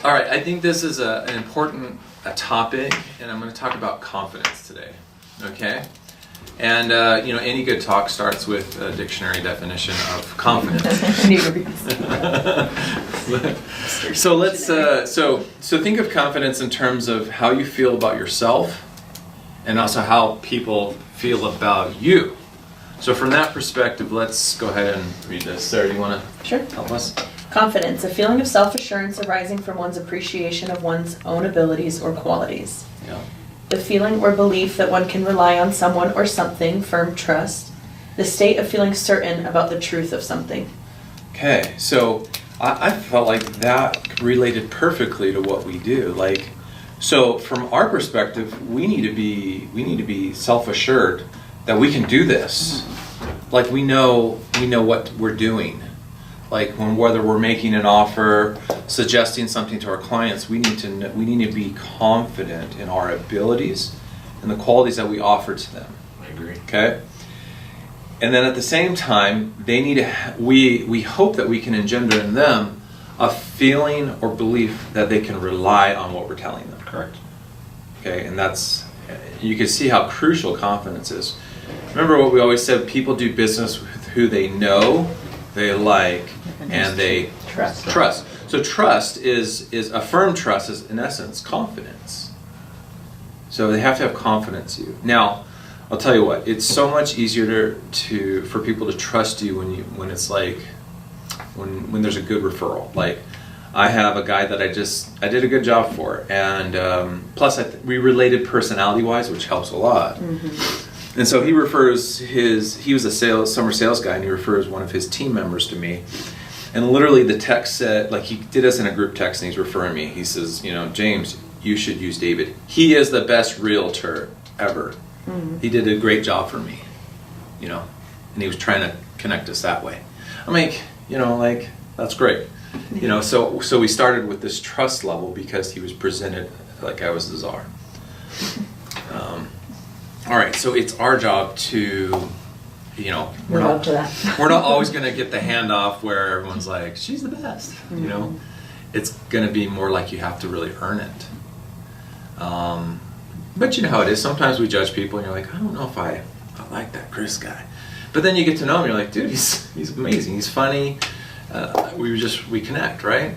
All right, I think this is an important topic, and I'm going to talk about confidence today. Okay? And, any good talk starts with a dictionary definition of confidence. So let's, so think of confidence in terms of how you feel about yourself and also how people feel about you. So from that perspective, let's go ahead and read this. Sarah, do you want to help us? Confidence, a feeling of self-assurance arising from one's appreciation of one's own abilities or qualities. Yeah. The feeling or belief that one can rely on someone or something, firm trust. The state of feeling certain about the truth of something. Okay, so I felt like that related perfectly to what we do. So from our perspective, we need to be self-assured that we can do this. Like we know what we're doing. Like whether we're making an offer, suggesting something to our clients, we need to be confident in our abilities and the qualities that we offer to them. I agree. Okay. And then at the same time, we hope that we can engender in them a feeling or belief that they can rely on what we're telling them. Correct. Okay, and you can see how crucial confidence is. Remember what we always said: people do business with who they know, they like, and they trust. So trust is a firm trust is in essence confidence. So they have to have confidence in you. Now, I'll tell you what, it's so much easier for people to trust you when it's like when there's a good referral. Like I have a guy that I did a good job for, and plus we related personality-wise, which helps a lot. Mm-hmm. And so he refers he was a summer sales guy, and he refers one of his team members to me. And literally the text said, like he did us in a group text, and he's referring me. He says, James, you should use David. He is the best realtor ever. Mm-hmm. He did a great job for me, and he was trying to connect us that way. I'm like, that's great. So we started with this trust level because he was presented like I was the czar. All right, so it's our job to, we're not always going to get the handoff where everyone's like, she's the best, Mm-hmm. It's going to be more like you have to really earn it. But you know how it is. Sometimes we judge people and you're like, I don't know if I like that Chris guy. But then you get to know him and you're like, dude, he's amazing. He's funny. We connect, right?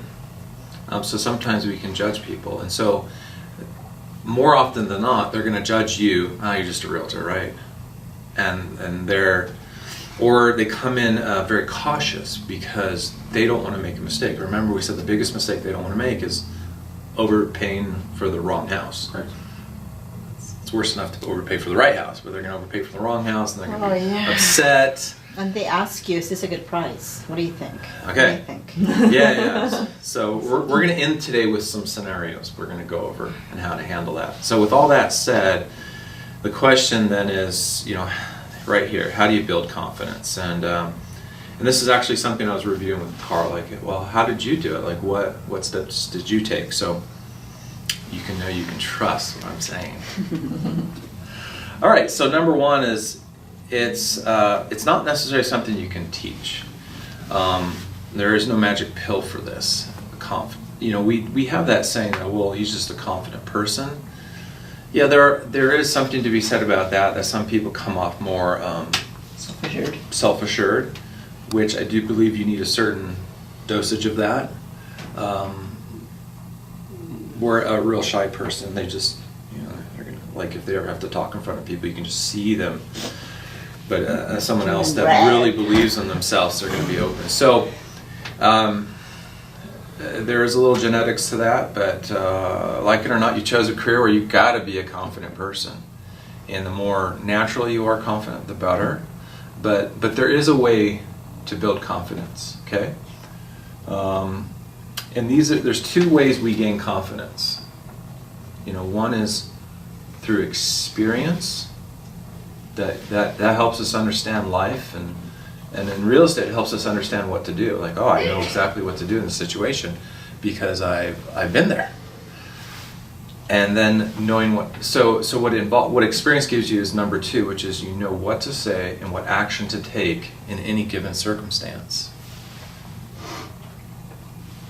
So sometimes we can judge people. And so more often than not, they're going to judge you. You're just a realtor, right? And they come in very cautious because they don't want to make a mistake. Remember, we said the biggest mistake they don't want to make is overpaying for the wrong house. Right. It's worse enough to overpay for the right house, but they're going to overpay for the wrong house, and they're going to be upset. And they ask you, is this a good price? What do you think? Okay. What do you think? Yeah. So we're going to end today with some scenarios we're going to go over and how to handle that. So with all that said, the question then is, right here, how do you build confidence? And this is actually something I was reviewing with Carl. Like, well, how did you do it? Like, what steps did you take? So you can know you can trust what I'm saying. All right. So number one is it's not necessarily something you can teach. There is no magic pill for this. We have that saying that, well, he's just a confident person. Yeah, there is something to be said about that some people come off more self-assured, which I do believe you need a certain dosage of that. We're a real shy person. They just, they're gonna, like if they ever have to talk in front of people, you can just see them. But someone else that really believes in themselves, they're going to be open. So there is a little genetics to that, but like it or not, you chose a career where you've got to be a confident person. And the more natural you are confident, the better. But there is a way to build confidence, okay? And there's two ways we gain confidence. One is through experience. That helps us understand life, and in real estate it helps us understand what to do. Like, I know exactly what to do in this situation because I've been there. And then knowing what experience gives you is number two, which is what to say and what action to take in any given circumstance.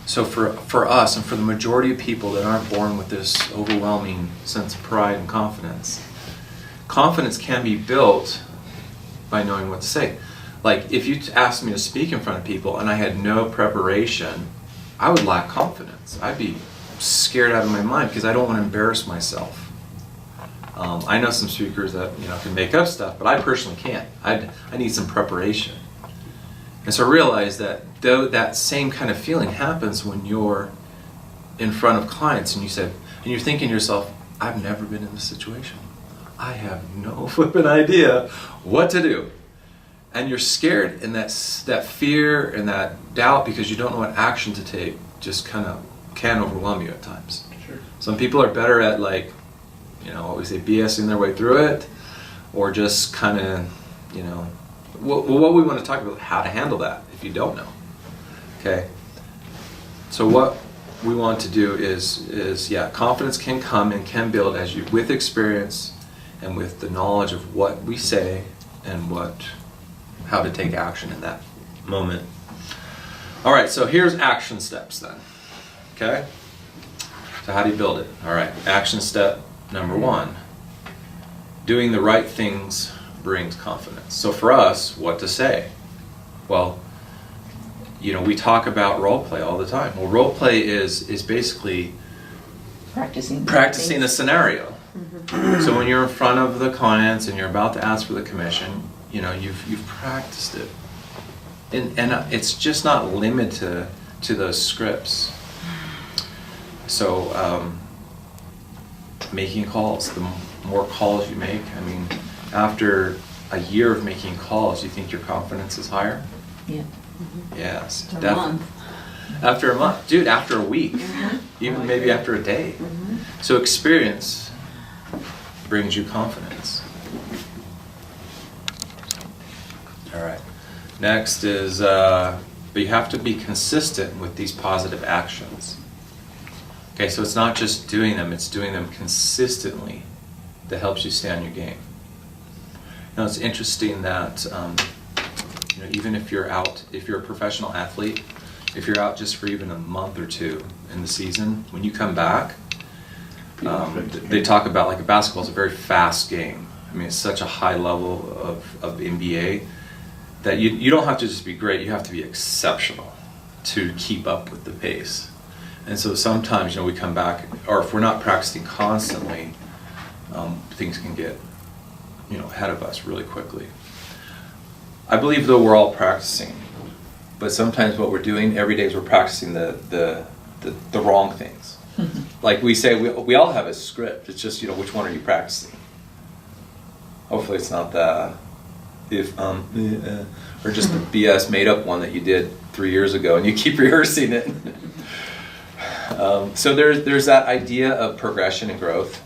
So for us and for the majority of people that aren't born with this overwhelming sense of pride and confidence, confidence can be built by knowing what to say. Like if you asked me to speak in front of people and I had no preparation, I would lack confidence. I'd be scared out of my mind because I don't want to embarrass myself. I know some speakers that can make up stuff, but I personally can't. I need some preparation. And so I realized that that same kind of feeling happens when you're in front of clients and you're thinking to yourself, I've never been in this situation. I have no flipping idea what to do. And you're scared, and that fear and that doubt because you don't know what action to take just kind of can overwhelm you at times. Sure. Some people are better at what we say, BSing their way through it, or just kind of, what we want to talk about, how to handle that if you don't know. Okay. So what we want to do is confidence can come and can build with experience and with the knowledge of what we say and how to take action in that moment. All right, so here's action steps then. Okay? So how do you build it? All right, action step number 1. Doing the right things brings confidence. So for us, what to say? Well, we talk about role play all the time. Well, role play is basically practicing a scenario. Mm-hmm. So when you're in front of the clients and you're about to ask for the commission, you've practiced it. And it's just not limited to those scripts. So making calls, the more calls you make, after a year of making calls, you think your confidence is higher? Yeah. Mm-hmm. Yes, After a definitely. month. After a month, dude, after a week, Mm-hmm. even maybe after a day. Mm-hmm. So experience brings you confidence. All right. Next is, but you have to be consistent with these positive actions. Okay, so it's not just doing them, it's doing them consistently that helps you stay on your game. It's interesting that even if you're a professional athlete, if you're out just for even a month or two in the season, when you come back, they talk about like basketball is a very fast game. It's such a high level of NBA that you don't have to just be great, you have to be exceptional to keep up with the pace. And so sometimes, we come back, or if we're not practicing constantly, things can get, ahead of us really quickly. I believe though we're all practicing, but sometimes what we're doing every day is we're practicing the wrong things. Like we say, we all have a script. It's just, which one are you practicing? Hopefully it's not the or just the BS made up one that you did 3 years ago and you keep rehearsing it. So there's that idea of progression and growth.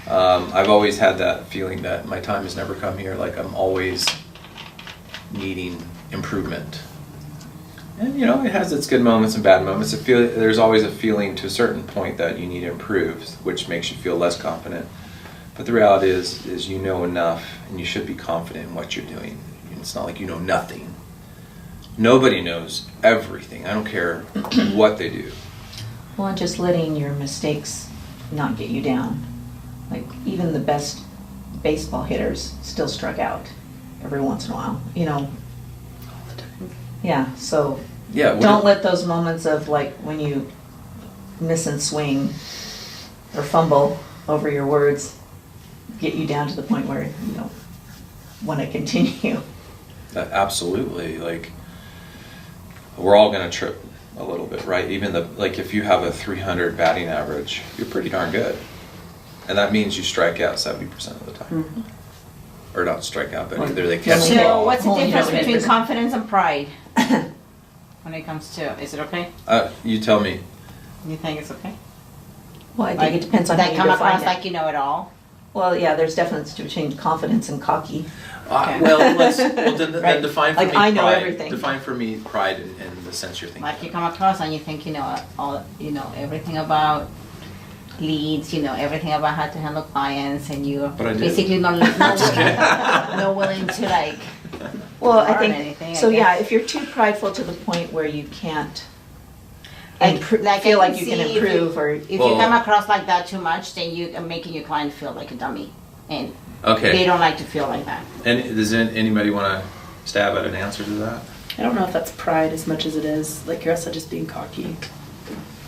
I've always had that feeling that my time has never come here, like I'm always needing improvement. And it has its good moments and bad moments. There's always a feeling to a certain point that you need to improve, which makes you feel less confident. But the reality is you know enough, and you should be confident in what you're doing. It's not like you know nothing. Nobody knows everything. I don't care what they do. Well, and just letting your mistakes not get you down. Like, even the best baseball hitters still struck out every once in a while, Yeah, so Yeah. don't let those moments of like when you miss and swing or fumble over your words get you down to the point where you don't want to continue. Absolutely. Like, we're all going to trip a little bit, right? Even if you have a 300 batting average, you're pretty darn good. And that means you strike out 70% of the time. Mhm. Or not strike out, but Well, either they catch the So ball. what's the Well, difference yeah, between but- confidence and pride? When it comes to, is it okay? You tell me. You think it's okay? Well, I think it depends on how That you come define across it. like you know it all? Well, yeah, there's difference between confidence and cocky. Okay. Well, then Right. define for Like, me I know pride. everything. Define for me pride in the sense you're thinking. Like you come across and you think you know all, everything about leads, everything about how to handle clients, and you're But I do. basically not Just kidding. not willing to like. Well, I learn think, anything, I so yeah, guess. if you're too prideful to the point where you can't And like feel I like you can see if improve or. If Well- you come across like that too much, then you are making your client feel like a dummy, and they Okay. don't like to feel like that. And does anybody want to stab at an answer to that? I don't know if that's pride as much as it is, like you're also just being cocky.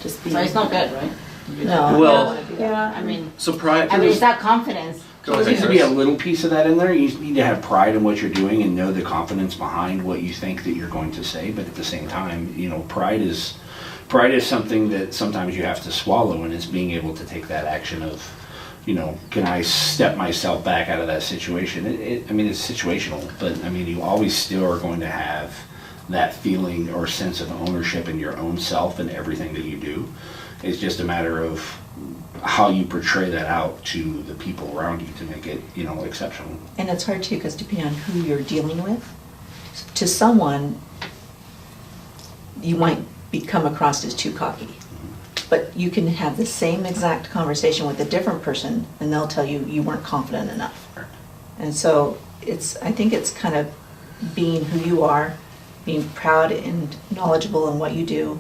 Just being. So it's not good, right? No. Well- I don't wanna do that. Yeah, I mean, So pride. it's that confidence. Go There ahead, needs to be a Chris. little piece of that in there. You need to have pride in what you're doing and know the confidence behind what you think that you're going to say. But at the same time, pride is something that sometimes you have to swallow, and it's being able to take that action of, can I step myself back out of that situation? I mean, it's situational, but I mean, you always still are going to have that feeling or sense of ownership in your own self and everything that you do. It's just a matter of how you portray that out to the people around you to make it, exceptional. And it's hard too, because depending on who you're dealing with, to someone, you might come across as too cocky. But you can have the same exact conversation with a different person, and they'll tell you you weren't confident enough. And so I think it's kind of being who you are, being proud and knowledgeable in what you do,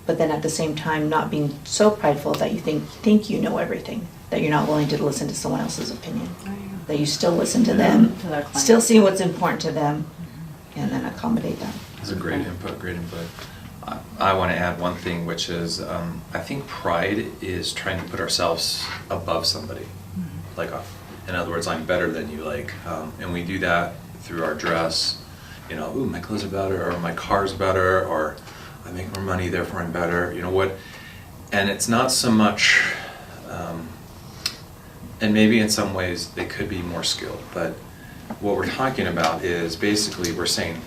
but then at the same time not being so prideful that you think you know everything, that you're not willing to listen to someone else's opinion, that you still listen to them, To their client. still see what's important to them, and then accommodate them. That's a great input, great input. I want to add one thing, which is I think pride is trying to put ourselves above somebody. Like, in other words, I'm better than you, and we do that through our dress. Ooh, my clothes are better, or my car's better, or I make more money, therefore I'm better. And it's not so much, and maybe in some ways they could be more skilled, but what we're talking about is basically we're saying,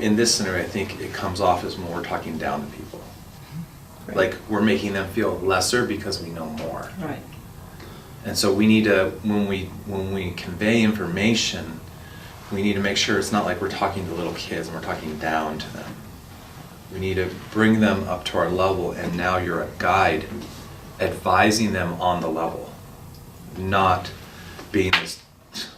in this scenario, I think it comes off as more we're talking down to people. Right. Like we're making them feel lesser because we know more. Right. And so we need to, when we convey information, we need to make sure it's not like we're talking to little kids and we're talking down to them. We need to bring them up to our level, and now you're a guide advising them on the level, not being this,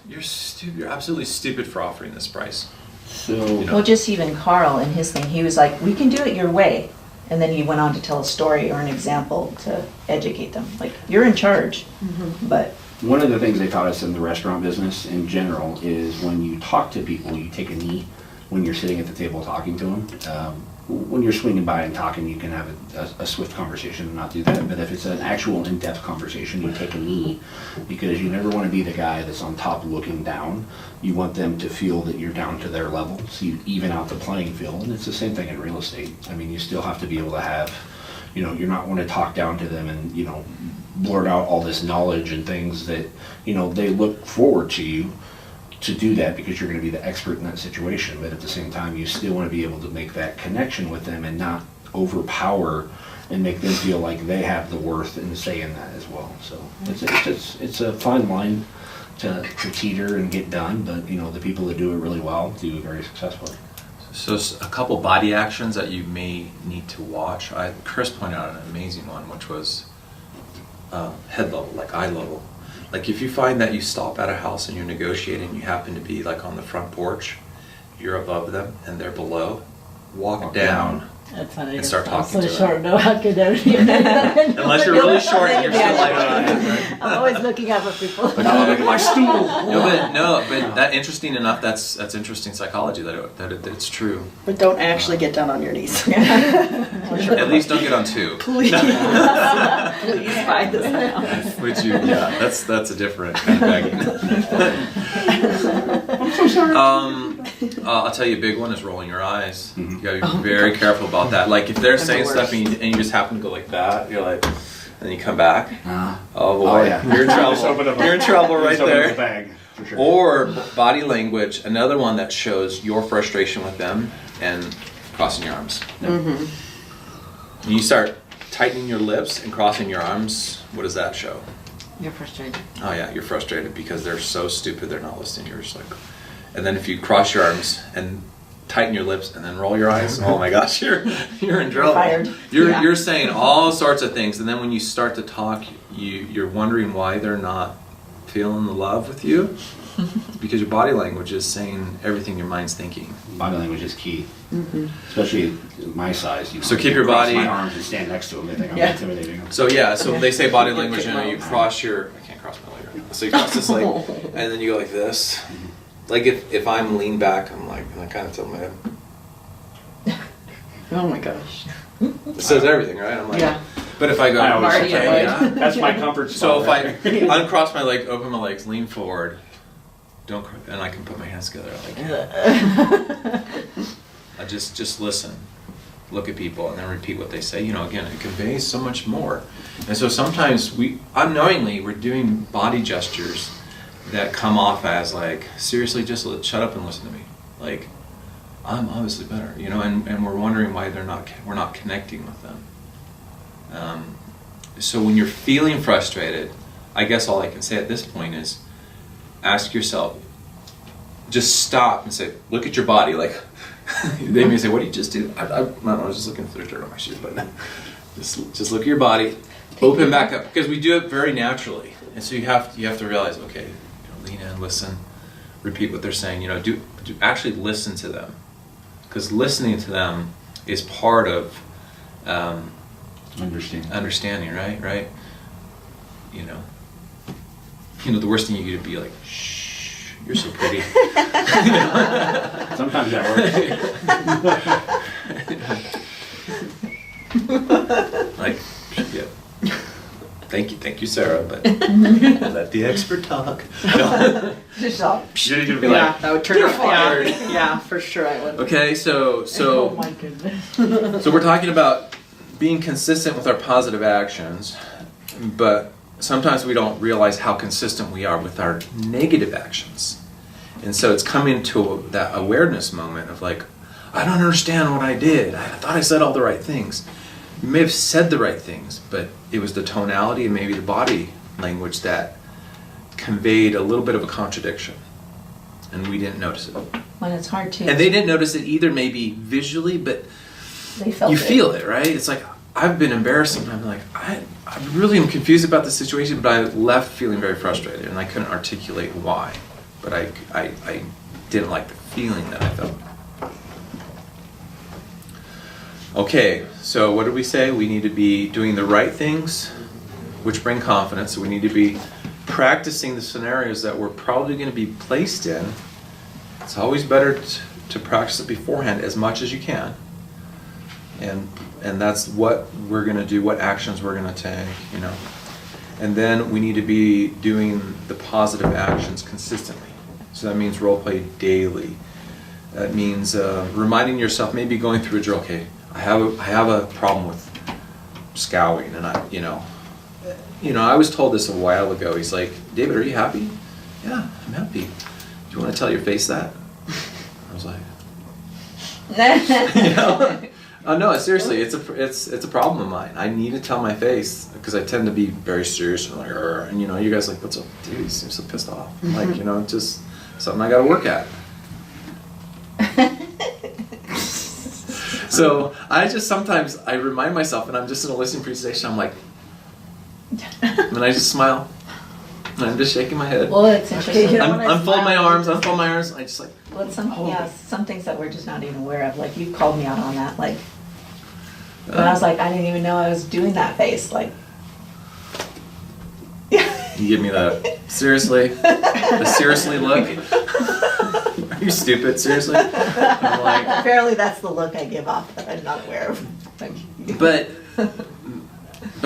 you're stupid, you're absolutely stupid for offering this price. So, Well, just even Carl in his thing, he was like, we can do it your way. And then he went on to tell a story or an example to educate them. Like, you're in charge, but one of the things they taught us in the restaurant business in general is when you talk to people, you take a knee when you're sitting at the table talking to them. When you're swinging by and talking, you can have a swift conversation and not do that. But if it's an actual in-depth conversation, you take a knee, because you never want to be the guy that's on top looking down. You want them to feel that you're down to their level, so you even out the playing field. And it's the same thing in real estate. I mean, you still have to be able to have, you're not want to talk down to them and, blurt out all this knowledge and things that, they look forward to you to do that because you're going to be the expert in that situation. But at the same time, you still want to be able to make that connection with them and not overpower and make them feel like they have the worth and say in that as well. So it's a fine line to teeter and get done, but the people that do it really well do it very successfully. So a couple body actions that you may need to watch. Chris pointed out an amazing one, which was head level, like eye level. Like if you find that you stop at a house and you're negotiating, you happen to be like on the front porch, you're above them and they're below, walk down That's funny. and start I'm talking so to short, them. no, I could never. Unless you're really short, you're still like, I'm always looking out for people. Look at my stool. but that interesting enough. That's interesting psychology that it's true. But don't actually get down on your knees. At least don't get on two. Please. Please find this out. Which that's a different kind of begging. I'm so sorry. I'll tell you a big one is rolling your eyes. Mhm. You gotta be very careful about that. Like if they're the saying stuff worst. and you just happen to go like that, you're like, and then you come back. Ah. Oh boy, Oh, yeah. you're in Just open trouble. up You're in trouble right just open up the there. bag, for sure. Or body language, another one that shows your frustration with them, and crossing your arms. When you start tightening your lips and crossing your arms, what does that show? You're frustrated. Oh yeah, you're frustrated because they're so stupid they're not listening. You're just like, and then if you cross your arms and tighten your lips and then roll your eyes, oh my gosh, you're in trouble. fired. You're saying all sorts of things, and then when you start to talk, you're wondering why they're not feeling the love with you. Because your body language is saying everything your mind's thinking. Body language is key, especially my size. You know, So keep your cross body- my arms and stand next to them. They think I'm Yeah. intimidating them. So yeah, so they say body language, Kick you know, you mouth. cross your, I can't cross my leg right now. So you cross this leg, and then you go like this. Like if I'm leaned back, I'm like, and I kind of tilt my head. Oh my gosh. It says everything, right? I'm like, Yeah. but if I go, I always Marty, okay, avoid. yeah. That's my comfort So spot. if I uncross my leg, open my legs, lean forward, and I can put my hands together, like, I just listen, look at people, and then repeat what they say. You know, again, it conveys so much more. And so sometimes unknowingly, we're doing body gestures that come off as like, seriously, just shut up and listen to me. Like, I'm obviously better, you know, and we're wondering why we're not connecting with them. So when you're feeling frustrated, I guess all I can say at this point is ask yourself, just stop and say, look at your body. Like, they may say, what did you just do? I don't know, I was just looking through dirt on my shoes, but just look at your body, open back up, because we do it very naturally. And so you have to realize, okay, lean in, listen, repeat what they're saying, you know, do actually listen to them. Because listening to them is part of understanding, right? You know, the worst thing you could be like, shh, you're so pretty. Sometimes that works. Like, yeah. Thank you, Sarah, but let the expert talk. No. Just all. You're gonna be Yeah, like, that would turn "You're out. fired." Yeah, for sure I would. Okay, Oh so my goodness. so we're talking about being consistent with our positive actions, but sometimes we don't realize how consistent we are with our negative actions. And so it's coming to that awareness moment of like, I don't understand what I did. I thought I said all the right things. You may have said the right things, but it was the tonality and maybe the body language that conveyed a little bit of a contradiction. And we didn't notice it. When it's hard to. And they didn't notice it either, maybe visually, but They felt you it. feel it, right? It's like, I've been embarrassed sometimes, like, I really am confused about the situation, but I left feeling very frustrated, and I couldn't articulate why. But I didn't like the feeling that I felt. Okay, so what did we say? We need to be doing the right things, which bring confidence. So we need to be practicing the scenarios that we're probably going to be placed in. It's always better to practice it beforehand as much as you can. And that's what we're going to do, what actions we're going to take, you know. And then we need to be doing the positive actions consistently. So that means role play daily. That means reminding yourself, maybe going through a drill. Okay, I have a problem with scowling, and I was told this a while ago. He's like, David, are you happy? Yeah, I'm happy. Do you want to tell your face that? I was like, you know. Oh no, seriously, it's a problem of mine. I need to tell my face because I tend to be very serious and like, and you guys are like, what's up, dude? He seems so pissed off. I'm like, just something I got to work at. So sometimes I remind myself, and I'm just in a listening presentation. I'm like, and I just smile, and I'm just shaking my head. Well, it's interesting. Unfold my arms. I just like. Well, it's some things that we're just not even aware of. Like, you called me out on that. Like, when I was like, I didn't even know I was doing that face. Like, You give me the seriously look. Are you stupid? Seriously? I'm like, apparently that's the look I give off that I'm not aware of. Like, but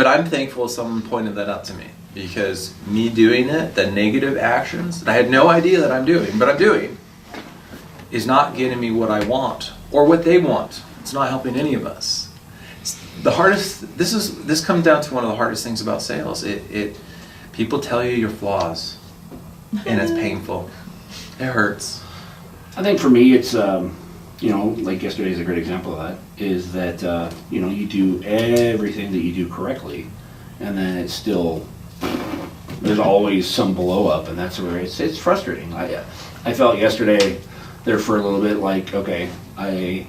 I'm thankful someone pointed that out to me, because me doing it, the negative actions that I had no idea that I'm doing, but I'm doing, is not getting me what I want or what they want. It's not helping any of us. The hardest. This comes down to one of the hardest things about sales. People tell you your flaws, and it's painful. It hurts. I think for me, it's, like yesterday's a great example of that, is that, you do everything that you do correctly, and then it's still, there's always some blow up, and that's where it's frustrating. I felt yesterday there for a little bit like, okay, I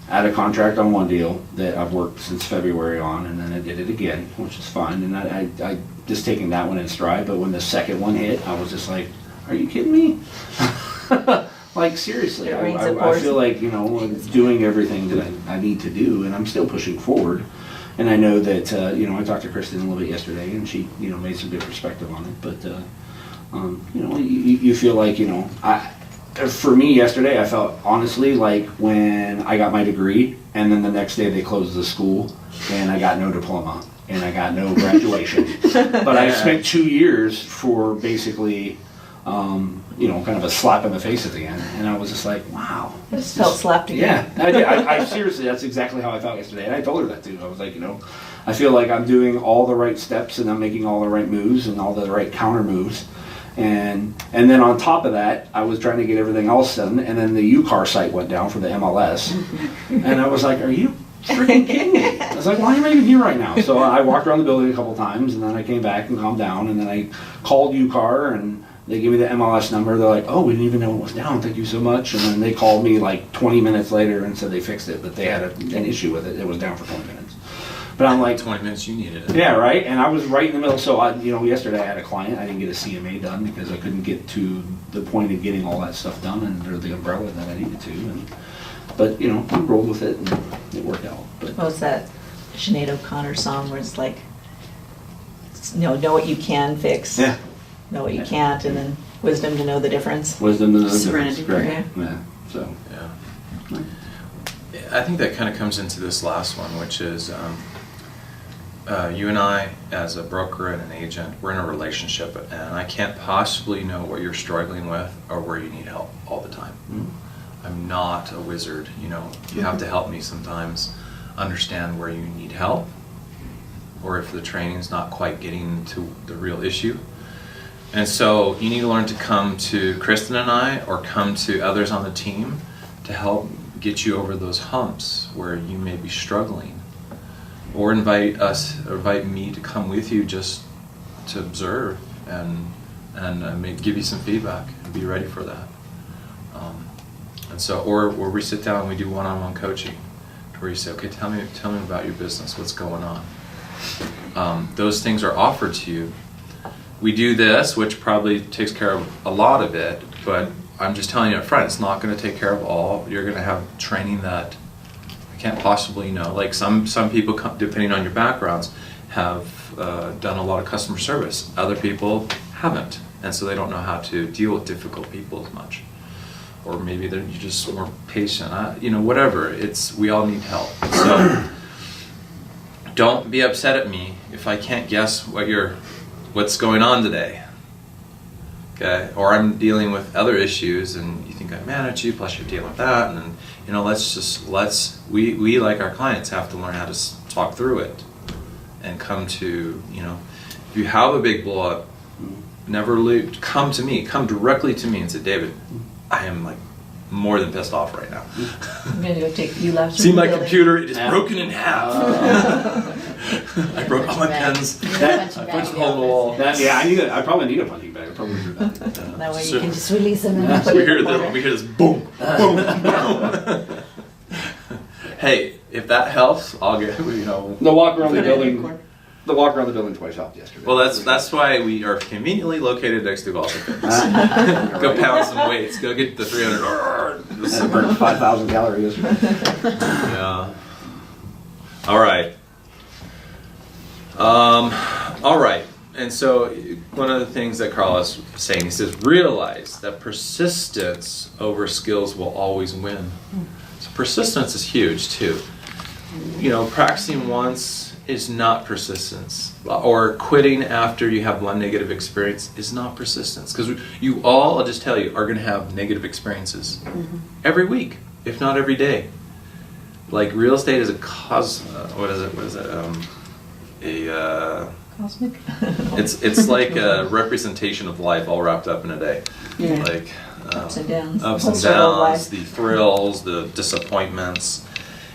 had a contract on one deal that I've worked since February on, and then I did it again, which is fine, and I just taking that one in stride, but when the second one hit, I was just like, are you kidding me? Like, seriously, It rains, it I pours. feel like, doing everything that I need to do, and I'm still pushing forward. And I know that, I talked to Kristen a little bit yesterday, and she, made some good perspective on it. But, you feel like, for me yesterday, I felt honestly like when I got my degree, and then the next day they closed the school, and I got no diploma, and I got no graduation. But I spent 2 years for basically, kind of a slap in the face at the end, and I was just like, wow. I just felt slapped again. Yeah, I did. I seriously, that's exactly how I felt yesterday, and I told her that too. I was like, I feel like I'm doing all the right steps, and I'm making all the right moves, and all the right counter moves. And then on top of that, I was trying to get everything else done, and then the UCAR site went down for the MLS, and I was like, are you freaking kidding me? I was like, why am I even here right now? So I walked around the building a couple times, and then I came back and calmed down, and then I called UCAR, and they gave me the MLS number. They're like, oh, we didn't even know it was down, thank you so much. And then they called me like 20 minutes later and said they fixed it, but they had an issue with it. It was down for 20 minutes. But I'm like, 20 minutes you needed it. yeah, right. And I was right in the middle. So yesterday I had a client. I didn't get a CMA done because I couldn't get to the point of getting all that stuff done under the umbrella that I needed to. But we rolled with it and it worked out. But What was that Sinead O'Connor song where it's like, know what you can fix, yeah, know what you can't, and then wisdom to know the difference. wisdom to the Serenity. Right. Yeah. So Yeah. I think that kind of comes into this last one, which is you and I, as a broker and an agent, we're in a relationship, and I can't possibly know what you're struggling with or where you need help all the time. Mm-hmm. I'm not a wizard, You have to help me sometimes understand where you need help, or if the training's not quite getting to the real issue. And so you need to learn to come to Kristen and I, or come to others on the team to help get you over those humps where you may be struggling. Or invite me to come with you just to observe and give you some feedback and be ready for that. And so, or we sit down and we do one-on-one coaching, where you say, okay, tell me about your business, what's going on. Those things are offered to you. We do this, which probably takes care of a lot of it, but I'm just telling you up front, it's not going to take care of all. You're going to have training that can't possibly know. Like some people, depending on your backgrounds, have done a lot of customer service. Other people haven't, and so they don't know how to deal with difficult people as much. Or maybe you're just more patient. Whatever. We all need help. So don't be upset at me if I can't guess what's going on today. Okay? Or I'm dealing with other issues, and you think I'm mad at you, plus you're dealing with that, and then, we like our clients have to learn how to talk through it and come to, if you have a big blow up, come to me, come directly to me and say, David, I am like more than pissed off right now. I'm gonna go take you left. See my computer, it is broken in half. I broke all my pens. I punched a hole in the wall. I probably need a punching bag. I probably do that. That way you can just release them and put We it in hear the corner. this boom, boom, boom. Hey, if that helps, I'll get, The walk around the Put it in the building. corner. The walk around the building twice helped yesterday. Well, that's why we are conveniently located next to golf fitness. Go pound some weights. Go get the 300. And burn 5,000 calories. Yeah. All right. All right. And so one of the things that Carlos was saying, he says, realize that persistence over skills will always win. So persistence is huge too. Practicing once is not persistence, or quitting after you have one negative experience is not persistence, because you all, I'll just tell you, are going to have negative experiences every week, if not every day. Like real estate is a what is it? Cosmic? It's like a representation of life all wrapped up in a day. Yeah. Like Ups and downs. ups Whole and circle of life. downs, the thrills, the disappointments.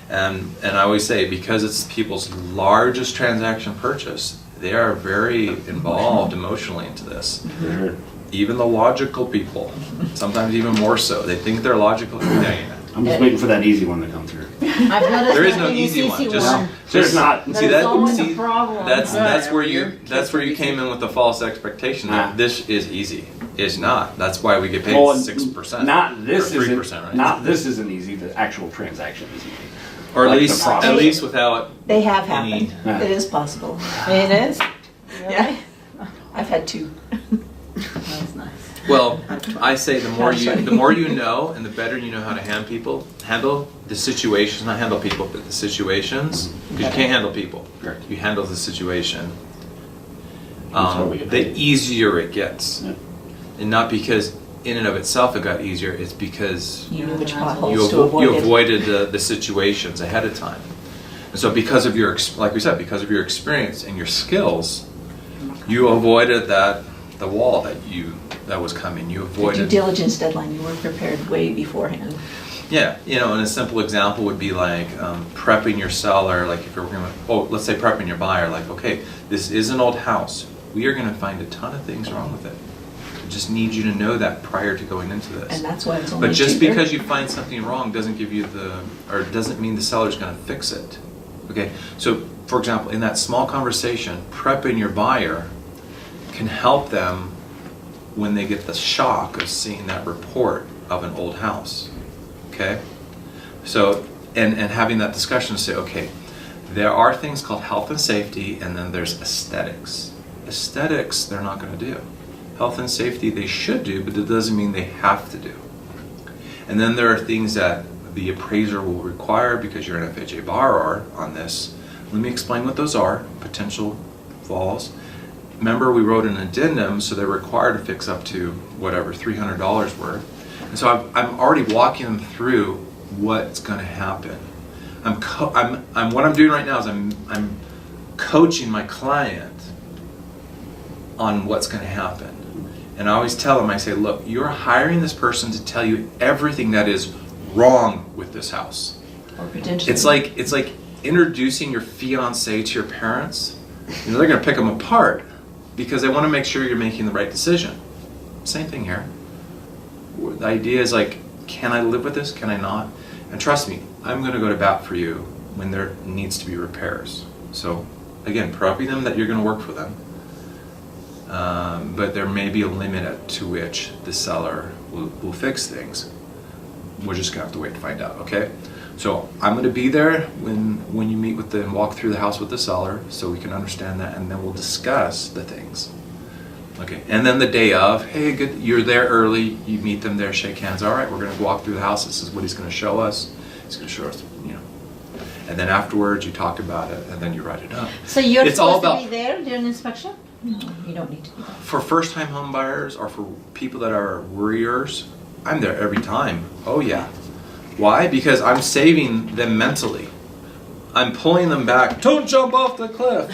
And I always say, because it's people's largest transaction purchase, they are very involved emotionally into this. Even the logical people, sometimes even more so. They think they're logical. I'm just waiting for that easy one to come through. I've noticed There is that no in easy one. one. There's not. See that? always See, a problem. that's where Your you kids are came in with the false expectation that this is easy. It's not. That's why we get paid Well, 6%. Not this or 3%, isn't. right? Not this isn't easy. The actual transaction is easy. or like at the least process. without They have any. happened. It is possible. It is? Yeah. I've had 2. That's nice. Well, I say the more That's you funny. know, and the better you know how to handle the situations, not handle people, but the situations. Because you can't handle people. Correct. You handle the situation. That's what we get The paid. easier it gets, Yeah. and not because in and of itself it got easier. It's because You knew which You potholes to avoid. you avoided the situations ahead of time. And so because of your, like we said, because of your experience and your skills, you avoided the wall that was coming. You The due avoided. diligence deadline, you were prepared way beforehand. Yeah, and a simple example would be like prepping your seller, like if you're working with, let's say prepping your buyer, like, okay, this is an old house. We are going to find a ton of things wrong with it. I just need you to know that prior to going into this. And that's why it's only But just cheaper. because you find something wrong doesn't doesn't mean the seller's going to fix it. Okay, so for example, in that small conversation, prepping your buyer can help them when they get the shock of seeing that report of an old house. Okay, so and having that discussion to say, okay, there are things called health and safety, and then there's aesthetics. Aesthetics they're not going to do. Health and safety they should do, but it doesn't mean they have to do. And then there are things that the appraiser will require because you're an FHA borrower on this. Let me explain what those are, potential flaws. Remember, we wrote an addendum, so they're required to fix up to whatever, $300 worth. And so I'm already walking them through what's going to happen. What I'm doing right now is I'm coaching my client on what's going to happen. And I always tell them, I say, look, you're hiring this person to tell you everything that is wrong with this house. Or potentially. It's like introducing your fiance to your parents. They're going to pick them apart because they want to make sure you're making the right decision. Same thing here. The idea is like, can I live with this? Can I not? And trust me, I'm going to go to bat for you when there needs to be repairs. So again, prepping them that you're going to work for them. But there may be a limit to which the seller will fix things. We're just going to have to wait to find out, okay? So I'm going to be there when you meet with and walk through the house with the seller so we can understand that, and then we'll discuss the things. Okay, and then the day of, hey, good, you're there early, you meet them there, shake hands, all right, we're going to walk through the house, this is what he's going to show us. He's going to show us, And then afterwards you talk about it, and then you write it up. So you're It's all supposed to about- be there during inspection? No, you don't need to be there. For first-time home buyers or for people that are worriers, I'm there every time. Oh yeah. Why? Because I'm saving them mentally. I'm pulling them back. Don't jump off the cliff,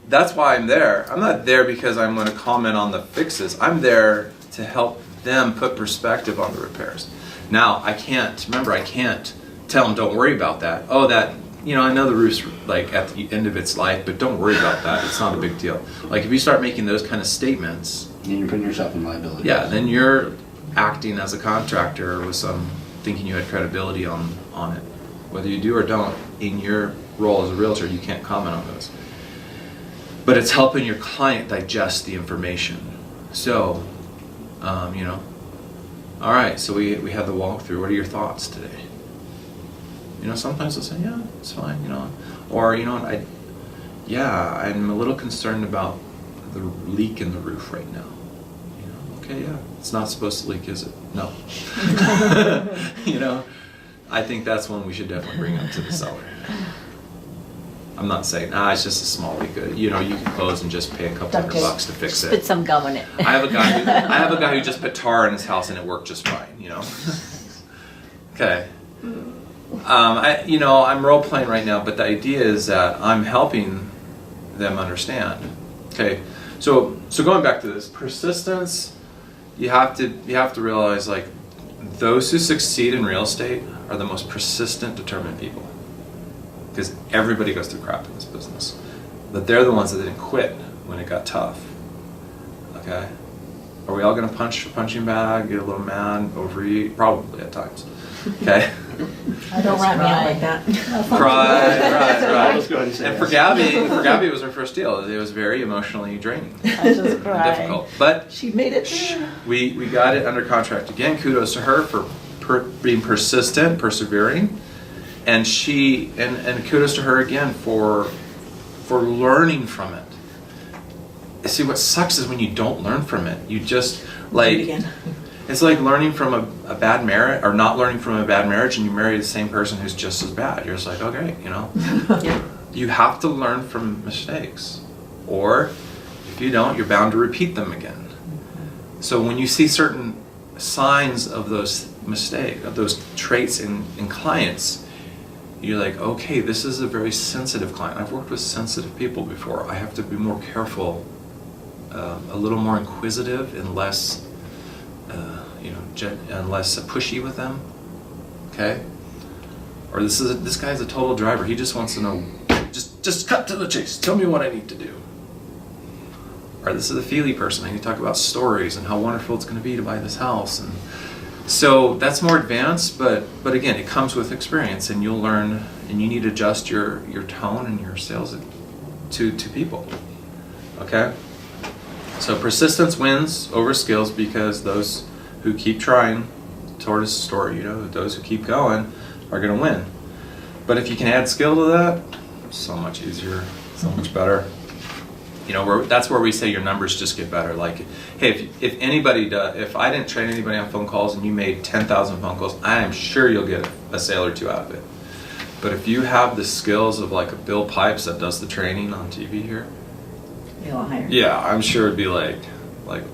That's why I'm there. I'm not there because I'm going to comment on the fixes. I'm there to help them put perspective on the repairs. Now, I can't tell them don't worry about that. Oh, I know the roof's like at the end of its life, but don't worry about that. It's not a big deal. Like if you start making those kind of statements, Then you're putting yourself in liability. yeah, then you're acting as a contractor with some thinking you had credibility on it. Whether you do or don't, in your role as a realtor, you can't comment on those. But it's helping your client digest the information. So, all right, so we had the walkthrough. What are your thoughts today? Sometimes they'll say, yeah, it's fine, Or, I'm a little concerned about the leak in the roof right now. Okay, yeah, it's not supposed to leak, is it? No. I think that's one we should definitely bring up to the seller. I'm not saying, it's just a small leak. You can close and just pay a couple Duct tape. $100 to fix Put it. some gum on it. I have a guy who just put tar in his house and it worked just fine, Okay. I'm role playing right now, but the idea is that I'm helping them understand. Okay. So going back to this, persistence, you have to realize like those who succeed in real estate are the most persistent, determined people. Because everybody goes through crap in this business. But they're the ones that didn't quit when it got tough. Okay? Are we all going to punch a punching bag, get a little mad, overeat? Probably at times. Okay? Don't wrap me out like that. Right. Let's go ahead and say And yes. for Gabby, it was her first deal. It was very emotionally draining, I just cried. difficult. But She made it through. we got it under contract again. Kudos to her for being persistent, persevering, and and kudos to her again for learning from it. See, what sucks is when you don't learn from it. You just Do it again. it's like learning from a bad marriage, or not learning from a bad marriage, and you marry the same person who's just as bad. You're just like, okay, Yeah. You have to learn from mistakes, or if you don't, you're bound to repeat them again. So when you see certain signs of those mistakes, of those traits in clients, you're like, okay, this is a very sensitive client. I've worked with sensitive people before. I have to be more careful, a little more inquisitive and less, and less pushy with them. Okay? Or this guy's a total driver. He just wants to know, just cut to the chase. Tell me what I need to do. Or this is a feely person. I need to talk about stories and how wonderful it's going to be to buy this house. And so that's more advanced, but again, it comes with experience, and you'll learn, and you need to adjust your tone and your sales to people. Okay? So persistence wins over skills, because those who keep trying, tortoise story, those who keep going are going to win. But if you can add skill to that, so much easier, so much better. That's where we say your numbers just get better. Like, hey, if I didn't train anybody on phone calls and you made 10,000 phone calls, I am sure you'll get a sale or two out of it. But if you have the skills of like a Bill Pipes that does the training on TV here, Be a lot higher. yeah, I'm sure it'd be like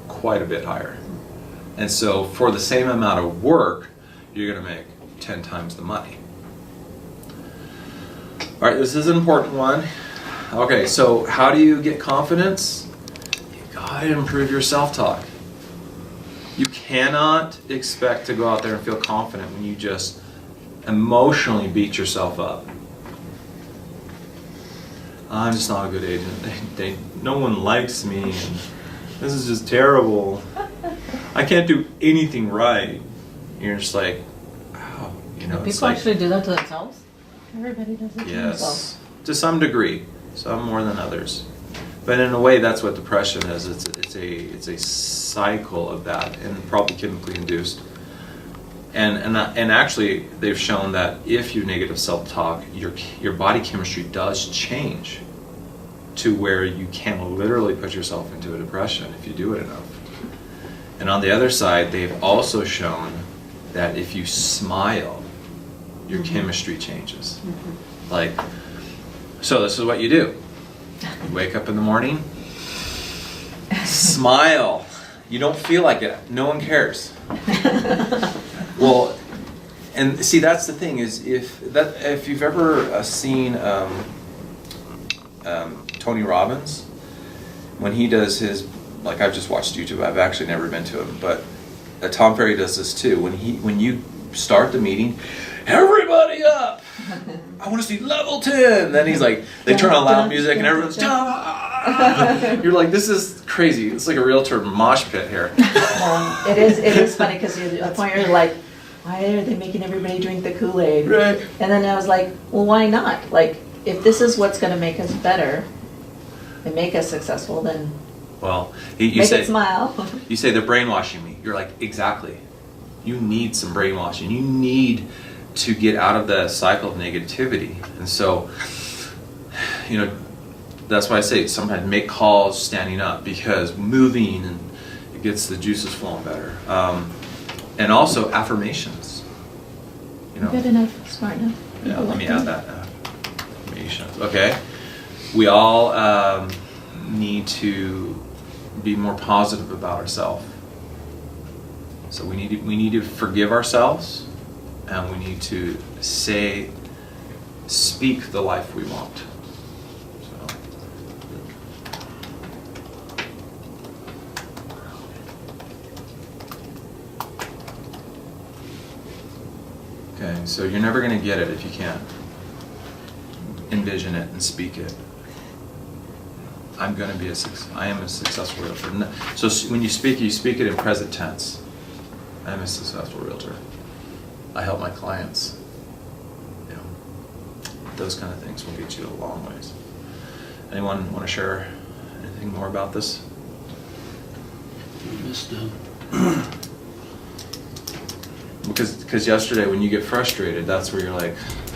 quite a bit higher. And so for the same amount of work, you're gonna make 10 times the money. All right, this is an important one. Okay, so how do you get confidence? You gotta improve your self-talk. You cannot expect to go out there and feel confident when you just emotionally beat yourself up. I'm just not a good agent. No one likes me, and this is just terrible. I can't do anything right. You're just like, wow, it's People like, actually do that to themselves. Everybody does it to yes, themselves. to some degree, some more than others. But in a way, that's what depression is. It's a cycle of that, and probably chemically induced. And actually, they've shown that if you negative self-talk, your body chemistry does change to where you can literally put yourself into a depression if you do it enough. And on the other side, they've also shown that if you smile, your chemistry changes. Like, so this is what you do. You wake up in the morning, smile. You don't feel like it. No one cares. Well, and see, that's the thing is if you've ever seen Tony Robbins, when he does his, like, I've just watched YouTube. I've actually never been to him, but Tom Ferry does this too. When you start the meeting, everybody up! I want to see level 10. Then he's like, they turn on loud music and everyone's you're like, this is crazy. It's like a realtor mosh pit here. It is funny because at the point you're like, why are they making everybody drink the Kool-Aid? Right. And then I was like, well, why not? Like, if this is what's going to make us better and make us successful, then Well, you make say, it smile. you say they're brainwashing me. You're like, exactly. You need some brainwashing. You need to get out of the cycle of negativity. And so, that's why I say sometimes make calls standing up, because moving, and it gets the juices flowing better. And also affirmations. Good enough, smart enough. Yeah, let me add that. Affirmations. Okay. We all need to be more positive about ourselves. So we need to forgive ourselves, and we need to speak the life we want. Okay, so you're never going to get it if you can't envision it and speak it. I am a successful realtor. So when you speak it in present tense. I am a successful realtor. I help my clients. Those kind of things will get you a long ways. Anyone want to share anything more about this? Because yesterday when you get frustrated, that's where you're like,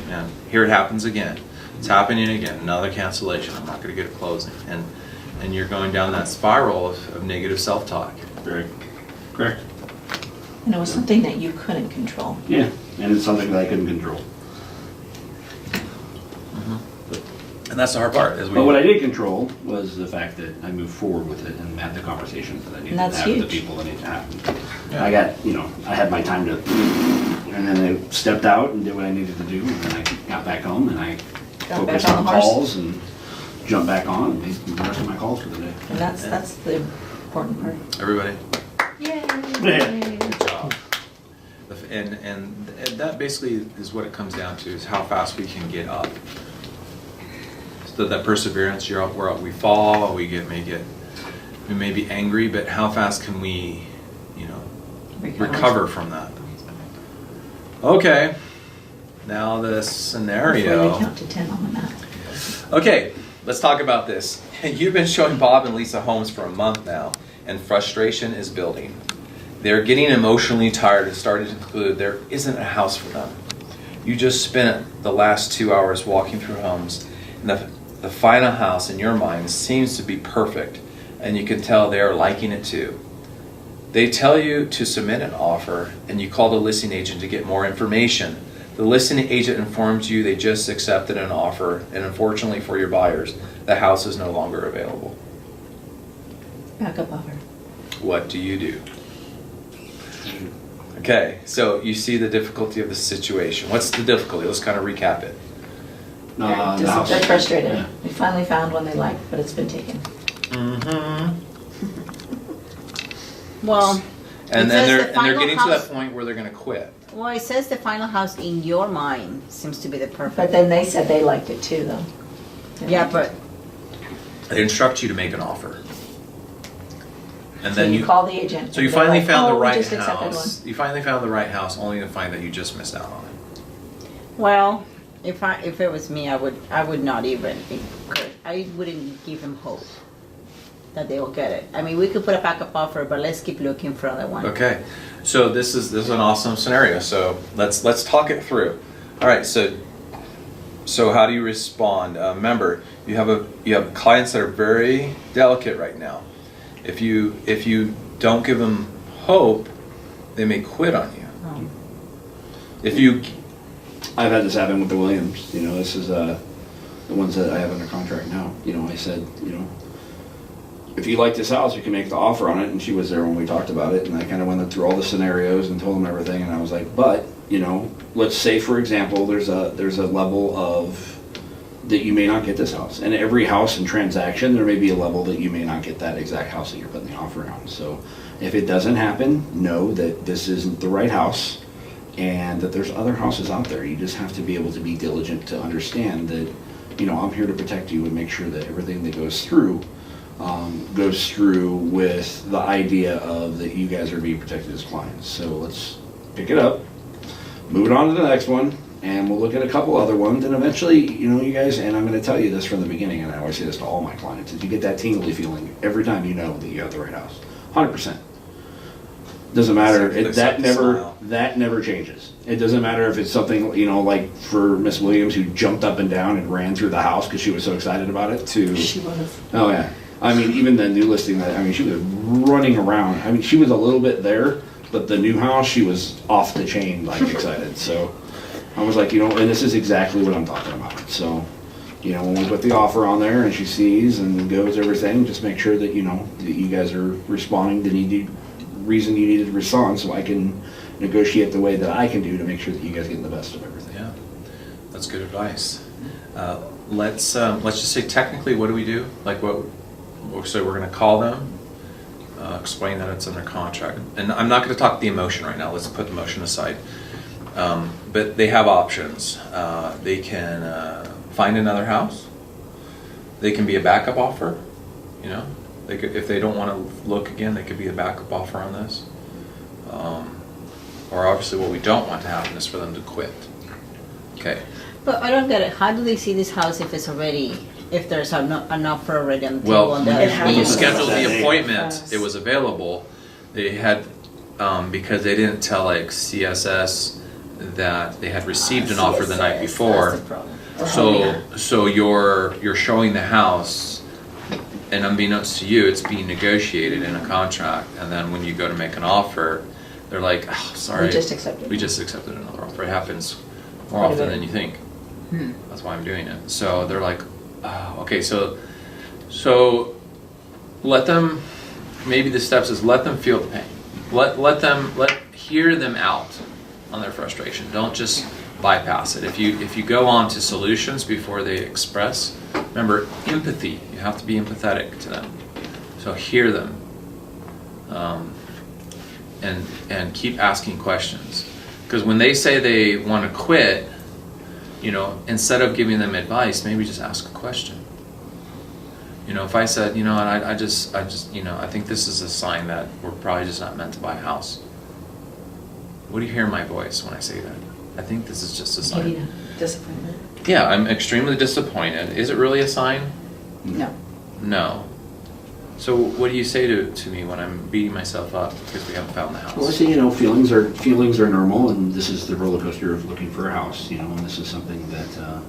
man, here it happens again. It's happening again. Another cancellation. I'm not going to get a closing, and you're going down that spiral of negative self-talk. Very correct. And it was something that you couldn't control. Yeah, and it's something that I couldn't control. And that's the hard part. But what I did control was the fact that I moved forward with it and had the conversations that I needed to that's have with the huge. people that need to happen. Yeah. I got, I had my time to, and then I stepped out and did what I needed to do, and then I got back home and I Got focused back on on the horse. calls and jumped back on and made the rest of my calls for the day. And that's the important part. Everybody, Yay! good job. And that basically is what it comes down to, is how fast we can get up. So that perseverance, we fall, we may be angry, but how fast can we, recover from that? Okay, now the scenario. Before you count to 10 on the map. Okay, let's talk about this. You've been showing Bob and Lisa homes for a month now, and frustration is building. They're getting emotionally tired and starting to conclude there isn't a house for them. You just spent the last 2 hours walking through homes, and the final house in your mind seems to be perfect, and you can tell they are liking it too. They tell you to submit an offer, and you call the listing agent to get more information. The listing agent informs you they just accepted an offer, and unfortunately for your buyers, the house is no longer available. Backup offer. What do you do? Okay, so you see the difficulty of the situation. What's the difficulty? Let's kind of recap it. They're frustrated. Yeah. They finally found one they like, but it's been taken. Mm-hmm. Well, And it then says they're the final getting to house- that point where they're going to quit. Well, it says the final house in your mind seems to be the perfect. But then they said they liked it too, though. They Yeah, liked but it. They instruct you to make an offer, and So then you call the agent. So you and they're finally like, found "Oh, the we right just accepted house. You finally found the right house, only to find that you just missed out on it. well, if it was me, I would not even encourage. I wouldn't give them hope that they will get it. I mean, we could put a backup offer, but let's keep looking for other one. Okay, so this is an awesome scenario. So let's talk it through. All right, so how do you respond? Remember, you have clients that are very delicate right now. If you don't give them hope, they may quit on you. Oh. If you I've had this happen with the Williams. This is the ones that I have under contract now. I said, if you like this house, you can make the offer on it. And she was there when we talked about it. And I kind of went through all the scenarios and told them everything. And I was like, but, let's say, for example, there's a level of that you may not get this house. And every house and transaction, there may be a level that you may not get that exact house that you're putting the offer on. So if it doesn't happen, know that this isn't the right house and that there's other houses out there. You just have to be able to be diligent to understand that, I'm here to protect you and make sure that everything that goes through with the idea of that you guys are being protected as clients. So let's pick it up, move it on to the next one, and we'll look at a couple other ones, and eventually, you guys, and I'm going to tell you this from the beginning, and I always say this to all my clients, is you get that tingly feeling every time you know that you have the right house. 100%. Doesn't matter. That never changes. It doesn't matter if it's something, like for Miss Williams, who jumped up and down and ran through the house because she was so excited about it, to... She was. Oh, yeah. I mean, even the new listing, she was running around. She was a little bit there, but the new house, she was off the chain, excited. So I was like, and this is exactly what I'm talking about. So, when we put the offer on there and she sees and goes everything, just make sure that, that you guys are responding to the reason you needed to respond, so I can negotiate the way that I can do to make sure that you guys get the best of everything. Yeah, that's good advice. Let's just say technically, what do we do? So we're going to call them, explain that it's under contract, and I'm not going to talk the emotion right now. Let's put the emotion aside. But they have options. They can find another house. They can be a backup offer. They could, if they don't want to look again, they could be a backup offer on this. or obviously what we don't want to happen is for them to quit. Okay. But I don't get it. How do they see this house if it's already, if there's an offer already on the table? Well, and the when other you thing? scheduled the Yes. appointment, it was available. They had, because they didn't tell like CSS that they had received an offer the night before. That's the problem. So you're showing the house, and unbeknownst to you, it's being negotiated in a contract. And then when you go to make an offer, they're like, oh, sorry. We just accepted. We just accepted another offer. It happens more Quite a often bit. than you think. That's why I'm doing it. So they're like, oh, okay, so let them, maybe the steps is let them feel the pain. Hear them out on their frustration. Don't just bypass it. If you go on to solutions before they express, remember empathy. You have to be empathetic to them. So hear them, and keep asking questions. Because when they say they want to quit, instead of giving them advice, maybe just ask a question. If I said, I just, I think this is a sign that we're probably just not meant to buy a house. What do you hear in my voice when I say that? I think this is just a sign. Maybe disappointment. Yeah, I'm extremely disappointed. Is it really a sign? No. No. So what do you say to me when I'm beating myself up because we haven't found the house? Well, I say, feelings are normal, and this is the roller coaster of looking for a house, and this is something that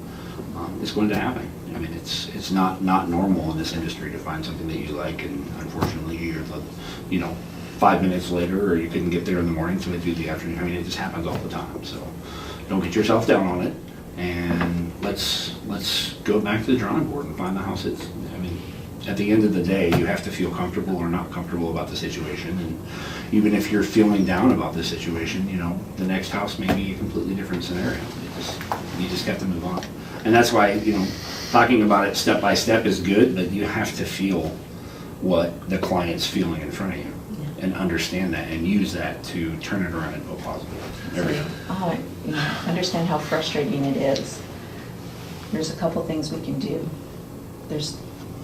is going to happen. I mean, it's not normal in this industry to find something that you like, and unfortunately, you're 5 minutes later, or you couldn't get there in the morning, so they do the afternoon. I mean, it just happens all the time. So don't get yourself down on it, and let's go back to the drawing board and find the house. At the end of the day, you have to feel comfortable or not comfortable about the situation. And even if you're feeling down about the situation, the next house may be a completely different scenario. You just have to move on. And that's why, talking about it step by step is good, but you have to feel what the client's feeling in front of you and understand that and use that to turn it around and go positive. There we go. Understand how frustrating it is. There's a couple things we can do.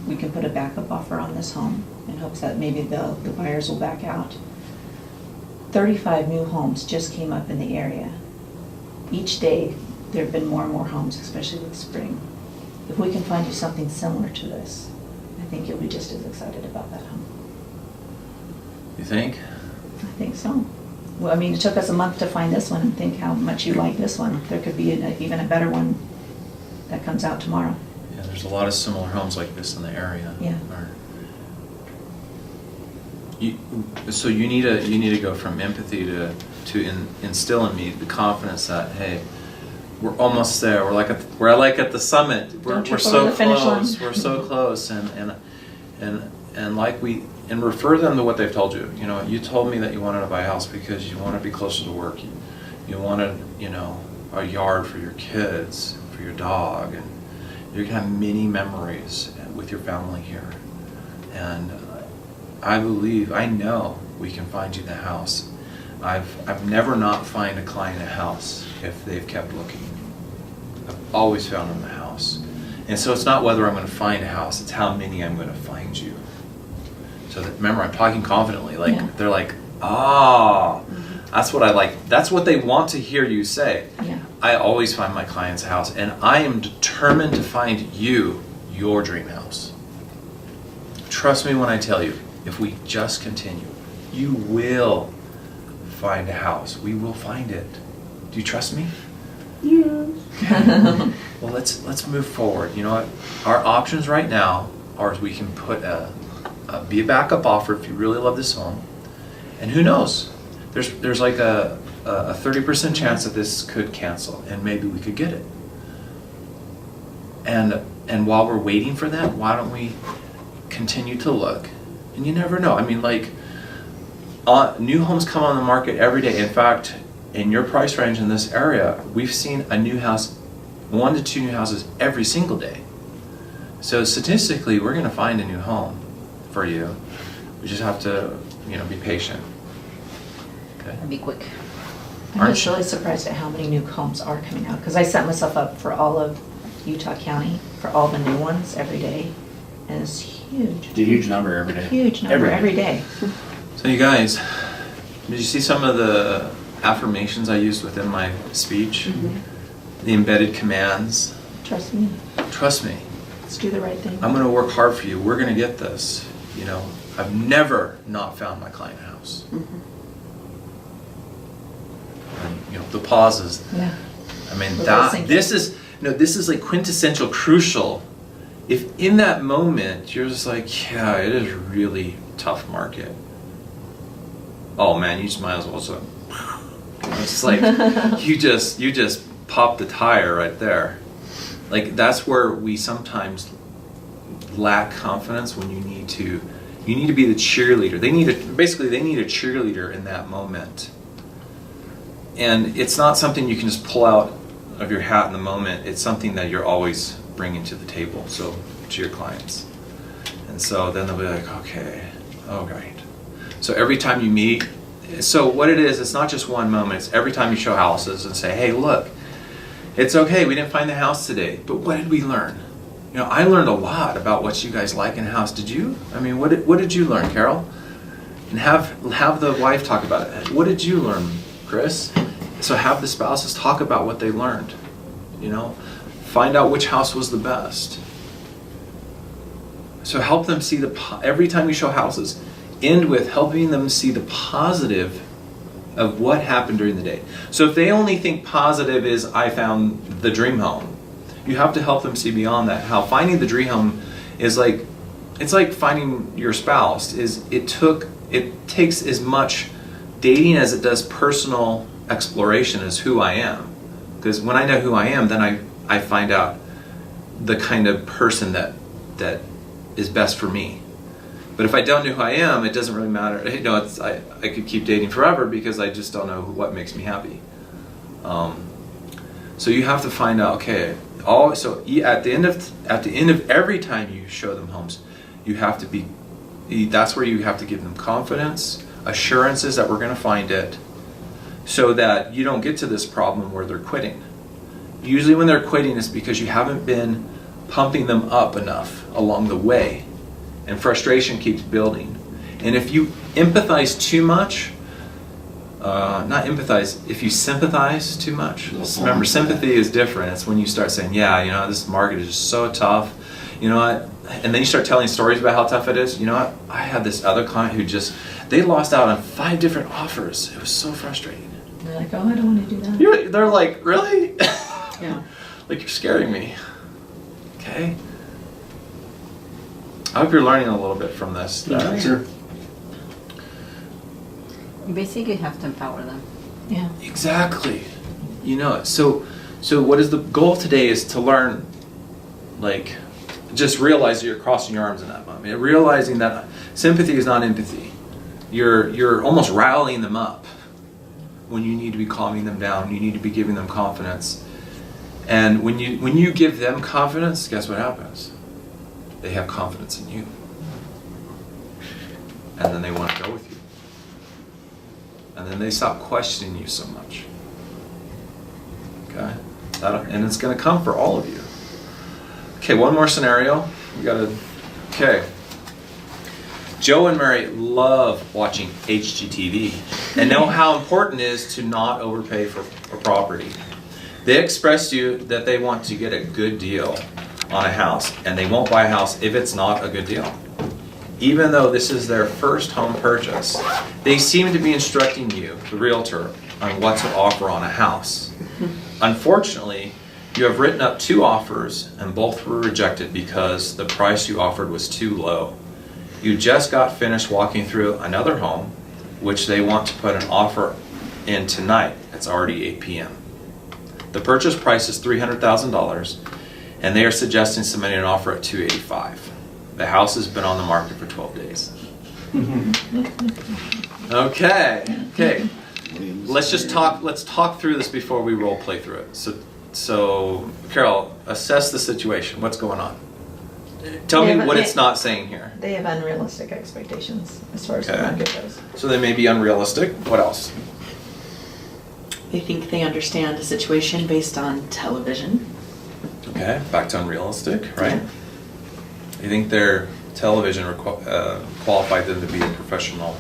We can put a backup offer on this home in hopes that maybe the buyers will back out. 35 new homes just came up in the area. Each day, there have been more and more homes, especially with spring. If we can find you something similar to this, I think you'll be just as excited about that home. You think? I think so. Well, it took us a month to find this one, and think how much you like this one. There could be even a better one that comes out tomorrow. Yeah, there's a lot of similar homes like this in the area. Yeah. So you need to go from empathy to instill in me the confidence that, hey, we're almost there. We're like at the summit. We're trip so over the finish close. line. We're so close, and refer them to what they've told you. You told me that you wanted to buy a house because you want to be closer to work. You wanted a yard for your kids, for your dog, and you're gonna have many memories with your family here. And I know we can find you the house. I've never not find a client a house if they've kept looking. I've always found them a house. And so it's not whether I'm going to find a house, it's how many I'm going to find you. So that, remember, I'm talking confidently. They're like, that's what I like. That's what they want to hear you say. Yeah. I always find my clients a house, and I am determined to find you your dream house. Trust me when I tell you, if we just continue, you will find a house. We will find it. Do you trust me? Yeah. Well, let's move forward. You know what? Our options right now are we can put be a backup offer if you really love this home, and who knows? There's like a 30% chance that this could cancel, and maybe we could get it. And while we're waiting for that, why don't we continue to look? And you never know. New homes come on the market every day. In fact, in your price range in this area, we've seen a new house, 1 to 2 new houses every single day. So statistically, we're going to find a new home for you. We just have to, be patient. Okay. And be quick. I'm just really surprised at how many new homes are coming out, because I set myself up for all of Utah County, for all the new ones every day, and it's huge. It's a huge number every day. Huge number every day. So you guys, did you see some of the affirmations I used within my speech, the embedded commands. Trust me. Trust me. Let's do the right thing. I'm going to work hard for you. We're going to get this. You know, I've never not found my client a house. And, you know, the pauses. Yeah. I mean, Without sinking. this is like quintessential crucial. If in that moment you're just like, yeah, it is a really tough market. Oh man, you just might as well just, it's like you just pop the tire right there. Like that's where we sometimes lack confidence when you need to be the cheerleader. They need a cheerleader in that moment. And it's not something you can just pull out of your hat in the moment. It's something that you're always bringing to the table, so to your clients. And so then they'll be like, okay, oh great. So every time you meet, so what it is, it's not just one moment, it's every time you show houses and say, hey look, it's okay, we didn't find the house today, but what did we learn? You know, I learned a lot about what you guys like in a house. Did you? I mean, what did you learn, Carol? And have the wife talk about it. What did you learn, Chris? So have the spouses talk about what they learned. You know, find out which house was the best. So help them see every time you show houses, end with helping them see the positive of what happened during the day. So if they only think positive is I found the dream home, you have to help them see beyond that. How finding the dream home is like, it's like finding your spouse. It takes as much dating as it does personal exploration as who I am. Because when I know who I am, then I find out the kind of person that is best for me. But if I don't know who I am, it doesn't really matter. You know, I could keep dating forever because I just don't know what makes me happy. So you have to find out. Okay, at the end of every time you show them homes, you have to be. That's where you have to give them confidence, assurances that we're going to find it, so that you don't get to this problem where they're quitting. Usually, when they're quitting, it's because you haven't been pumping them up enough along the way. And frustration keeps building. And if you empathize too much, if you sympathize too much. Remember, sympathy is different. It's when you start saying, yeah, you know, this market is just so tough. You know what? And then you start telling stories about how tough it is. You know what? I had this other client who they lost out on 5 different offers. It was so frustrating. They're like, oh, I don't want to do that. They're like, really? Yeah. Like, you're scaring me. Okay. I hope you're learning a little bit from this. Sure. Basically, you have to empower them. Yeah. Exactly. You know, so what is the goal today is to learn, like, just realize that you're crossing your arms in that moment. Realizing that sympathy is not empathy. You're almost rallying them up when you need to be calming them down. You need to be giving them confidence. And when you give them confidence, guess what happens? They have confidence in you. And then they want to go with you. And then they stop questioning you so much. Okay? And it's going to come for all of you. Okay, one more scenario. Okay. Joe and Mary love watching HGTV and know how important it is to not overpay for a property. They expressed to you that they want to get a good deal on a house, and they won't buy a house if it's not a good deal. Even though this is their first home purchase, they seem to be instructing you, the realtor, on what to offer on a house. Unfortunately, you have written up 2 offers, and both were rejected because the price you offered was too low. You just got finished walking through another home, which they want to put an offer in tonight. It's already 8 p.m. The purchase price is $300,000, and they are suggesting submitting an offer at $285,000. The house has been on the market for 12 days. Okay. Let's talk through this before we role play through it. So Carol, assess the situation. What's going on? Tell me what it's not saying here. They have unrealistic expectations as far as the market goes. So they may be unrealistic. What else? They think they understand a situation based on television. Okay, back to unrealistic, right? Yeah. You think their television qualified them to be a professional,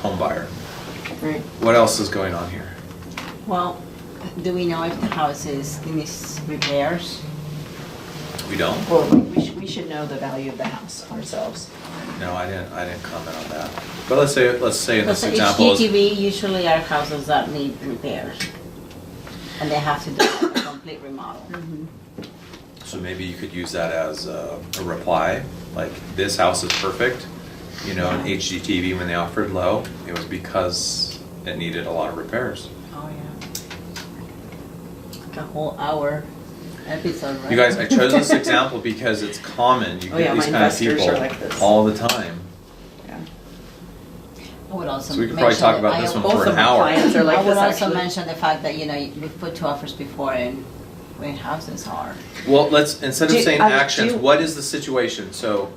home buyer? Right. What else is going on here? Well, do we know if the house needs repairs? We don't? Well, we should know the value of the house ourselves. No, I didn't comment on that. But let's say in this Because example, is- HGTV usually are houses that need repairs. And they have to do a complete remodel. so maybe you could use that as a reply, like, this house is perfect. You know, in HGTV, when they offered low, it was because it needed a lot of repairs. Oh, yeah. Like a whole hour episode, right? You guys, I chose this example because it's common. You Oh, get yeah, these my kind of investors people are like this. all the time. Yeah. I would also So we could probably mention talk that about this one I- Both for of an my hour. clients are like I would this, also actually. mention the fact that, we've put 2 offers before and when houses are. Well, let's, instead of Do- saying I actions, do- what is the situation? So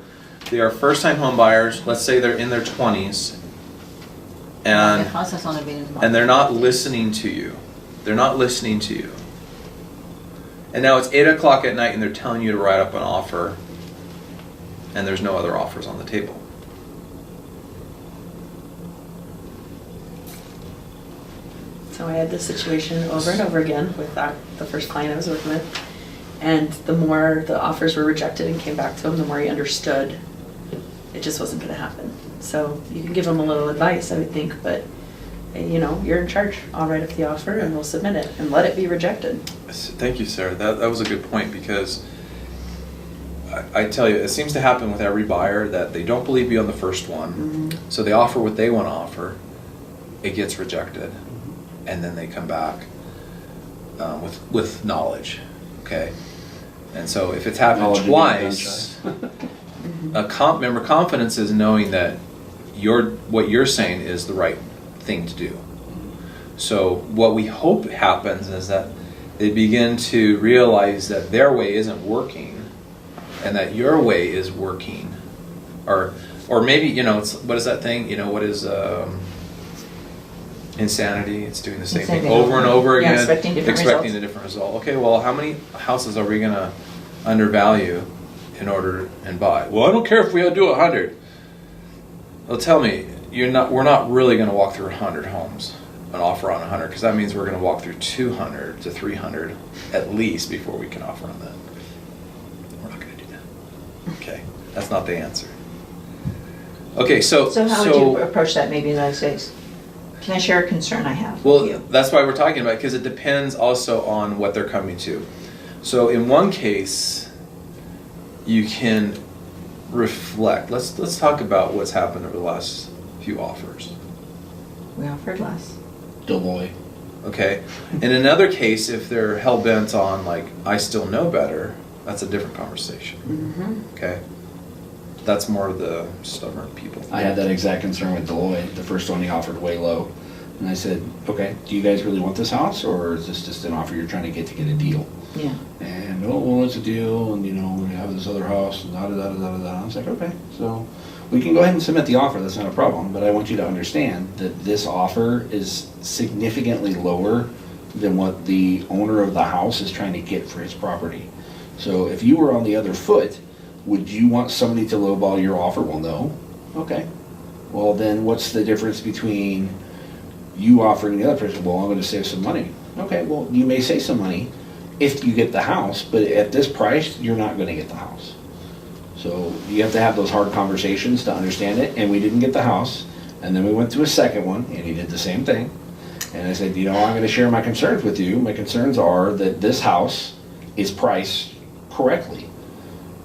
they are first-time home buyers, let's say they're in their 20s, The and house has only been in the market. they're not listening to you. They're not listening to you. And now it's 8 o'clock at night and they're telling you to write up an offer, and there's no other offers on the table. So I had this situation over and over again with the first client I was working with. And the more the offers were rejected and came back to him, the more he understood it just wasn't gonna happen. So you can give him a little advice, I would think, but you're in charge. I'll write up the offer and we'll submit it and let it be rejected. Thank you, Sarah. That was a good point, because I tell you, it seems to happen with every buyer that they don't believe you on the first one, so they offer what they want to offer, it gets rejected, and then they come back with knowledge, okay? And so if it's happened Knowledge twice, remember, confidence is knowing that what you're saying is the right thing to do. So what we hope happens is that they begin to realize that their way isn't working and that your way is working. Or maybe, it's, what is that thing? What is insanity? It's doing the same thing Insanity. over and over Yeah, again. expecting different expecting results. a different result. Okay, well, how many houses are we gonna undervalue in order and buy? Well, I don't care if we do 100. Well, tell me, we're not really gonna walk through 100 homes and offer on 100, because that means we're gonna walk through 200 to 300 at least before we can offer on that. We're not gonna do that. Okay, that's not the answer. Okay, so how would you approach that maybe in those days? Can I share a concern I have with well, you? that's why we're talking about it, because it depends also on what they're coming to. So in one case, you can reflect. Let's talk about what's happened over the last few offers. We offered less. Deloitte. Okay. In another case, if they're hell bent on, like, I still know better, that's a different conversation. Okay. That's more of the stubborn people. I had that exact concern with Deloitte. The first one he offered way low. And I said, okay, do you guys really want this house, or is this just an offer you're trying to get a deal? Yeah. And, oh, well, it's a deal, and, we have this other house, and da-da-da-da-da-da. I was like, okay, so we can go ahead and submit the offer, that's not a problem, but I want you to understand that this offer is significantly lower than what the owner of the house is trying to get for his property. So if you were on the other foot, would you want somebody to lowball your offer? Well, no. Okay. Well, then what's the difference between you offering the other person? Well, I'm going to save some money. Okay, well, you may save some money if you get the house, but at this price, you're not going to get the house. So you have to have those hard conversations to understand it, and we didn't get the house. And then we went to a second one, and he did the same thing. And I said, I'm going to share my concerns with you. My concerns are that this house is priced correctly.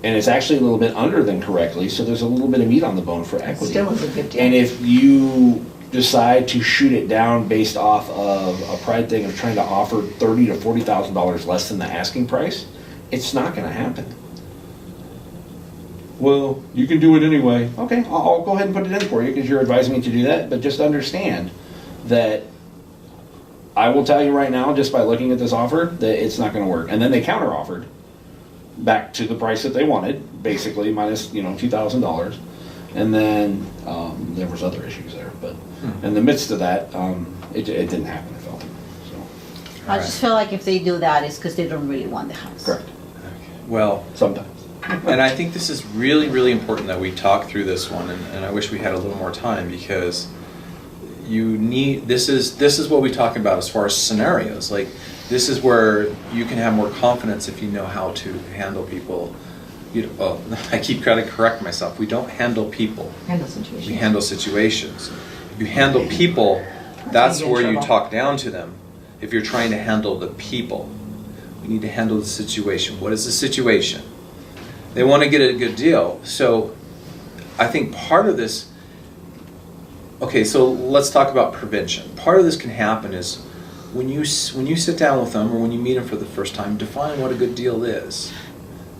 And it's actually a little bit under than correctly, so there's a little bit of meat on the bone for equity. Still is a good deal. And if you decide to shoot it down based off of a pride thing of trying to offer $30,000 to $40,000 less than the asking price, it's not going to happen. Well, you can do it anyway. Okay, I'll go ahead and put it in for you because you're advising me to do that. But just understand that I will tell you right now, just by looking at this offer, that it's not going to work. And then they counter offered back to the price that they wanted, basically minus $2,000. And then there was other issues there, but in the midst of that, it didn't happen. I felt. So I just feel like if they do that, it's because they don't really want the house. correct. Well, Sometimes. and I think this is really, really important that we talk through this one, and I wish we had a little more time, because this is what we talk about as far as scenarios. Like, this is where you can have more confidence if you know how to handle people. I keep trying to correct myself. We don't handle people. Handle situations. We handle situations. If you handle people, that's where you talk down to them. If you're trying to handle the people, we need to handle the situation. What is the situation? They want to get a good deal. So I think part of this, okay, so let's talk about prevention. Part of this can happen is when you sit down with them or when you meet them for the first time, define what a good deal is.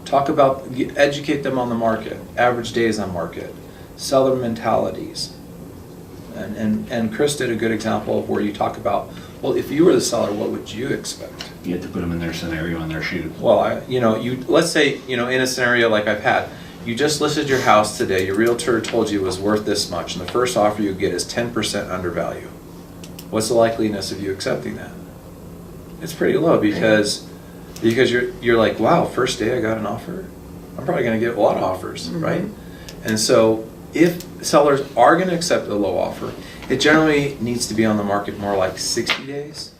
Talk about, educate them on the market, average days on market, seller mentalities. And Chris did a good example of where you talk about, well, if you were the seller, what would you expect? You have to put them in their scenario and their shoes. Well, let's say, in a scenario like I've had, you just listed your house today, your realtor told you it was worth this much, and the first offer you get is 10% under value. What's the likeliness of you accepting that? It's pretty low because you're like, wow, first day I got an offer? I'm probably gonna get a lot of offers, right? And so if sellers are gonna accept a low offer, it generally needs to be on the market more like 60 days,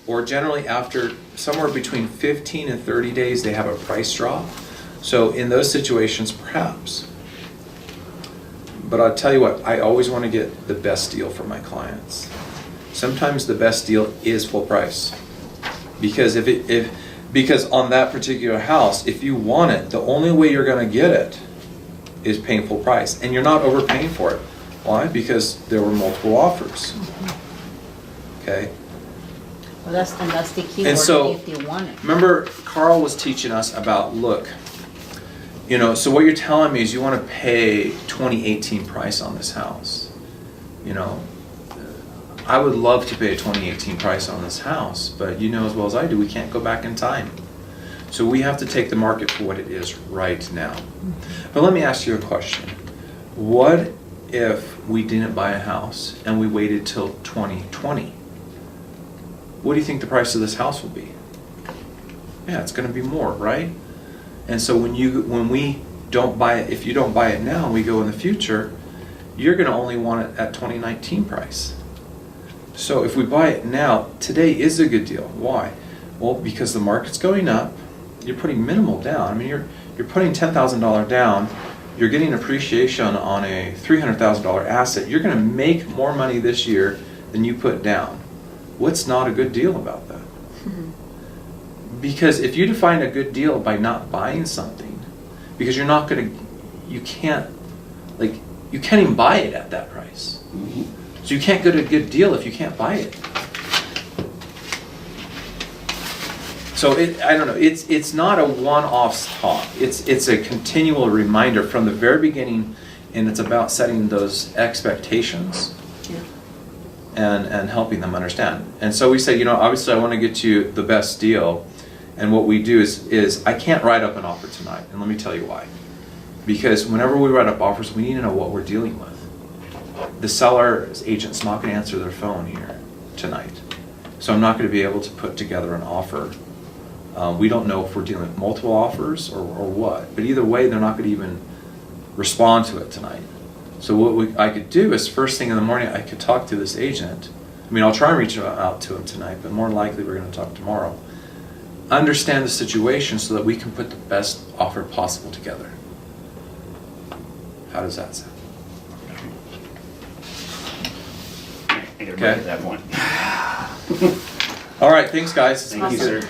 or generally after somewhere between 15 and 30 days, they have a price drop. So in those situations, perhaps. But I'll tell you what, I always want to get the best deal for my clients. Sometimes the best deal is full price. Because because on that particular house, if you want it, the only way you're going to get it is paying full price. And you're not overpaying for it. Why? Because there were multiple offers. Okay? Well, that's the key And word, so, if you want it. remember, Carl was teaching us about, look, so what you're telling me is you want to pay 2018 price on this house. I would love to pay a 2018 price on this house, but you know as well as I do, we can't go back in time. So we have to take the market for what it is right now. But let me ask you a question. What if we didn't buy a house and we waited till 2020? What do you think the price of this house will be? Yeah, it's going to be more, right? And so when we don't buy it, if you don't buy it now and we go in the future, you're going to only want it at 2019 price. So if we buy it now, today is a good deal. Why? Well, because the market's going up, you're putting minimal down. I mean, you're putting $10,000 down, you're getting appreciation on a $300,000 asset. You're going to make more money this year than you put down. What's not a good deal about that? Because if you define a good deal by not buying something, because you can't even buy it at that price. So you can't get a good deal if you can't buy it. So I don't know, it's not a one-off talk. It's a continual reminder from the very beginning, and it's about setting those expectations. And helping them understand. And so we say, obviously I want to get you the best deal. And what we do is I can't write up an offer tonight. And let me tell you why. Because whenever we write up offers, we need to know what we're dealing with. The seller's agent's not going to answer their phone here tonight. So I'm not going to be able to put together an offer. We don't know if we're dealing with multiple offers or what. But either way, they're not going to even respond to it tonight. So what I could do is first thing in the morning, I could talk to this agent. I mean, I'll try and reach out to him tonight, but more likely we're going to talk tomorrow. Understand the situation so that we can put the best offer possible together. How does that sound? I gotta break at that point. All right, thanks guys. Thank you, sir.